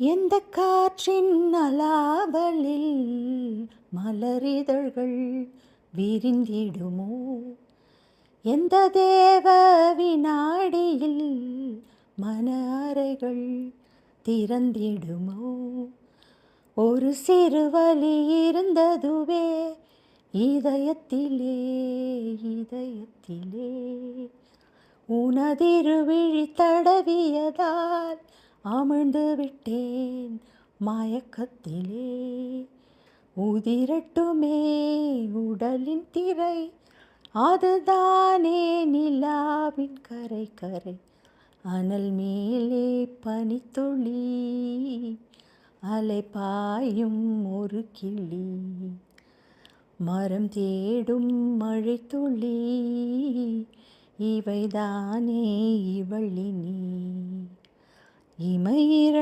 எந்த காற்றின் அலாவலில் மலரிதழ்கள் விரிந்திடுமோ, எந்த தேவ வினாடியில் மன அறைகள் திறந்திடுமோ. ஒரு சிறு வலி இருந்ததுவே இதயத்திலே இதயத்திலே, உனதிருவிழி தடவியதால் அமிழ்ந்து விட்டேன் மயக்கத்திலே. உதிரட்டுமே உடலின் திரை, அதுதானே நிலாவின் கரை கரை. அனல் மேலே பனித்துளி, அலை பாயும் ஒரு கிளி. மரம் தேடும் மழைத்துளி, இவைதானே இவளினி. இமையிர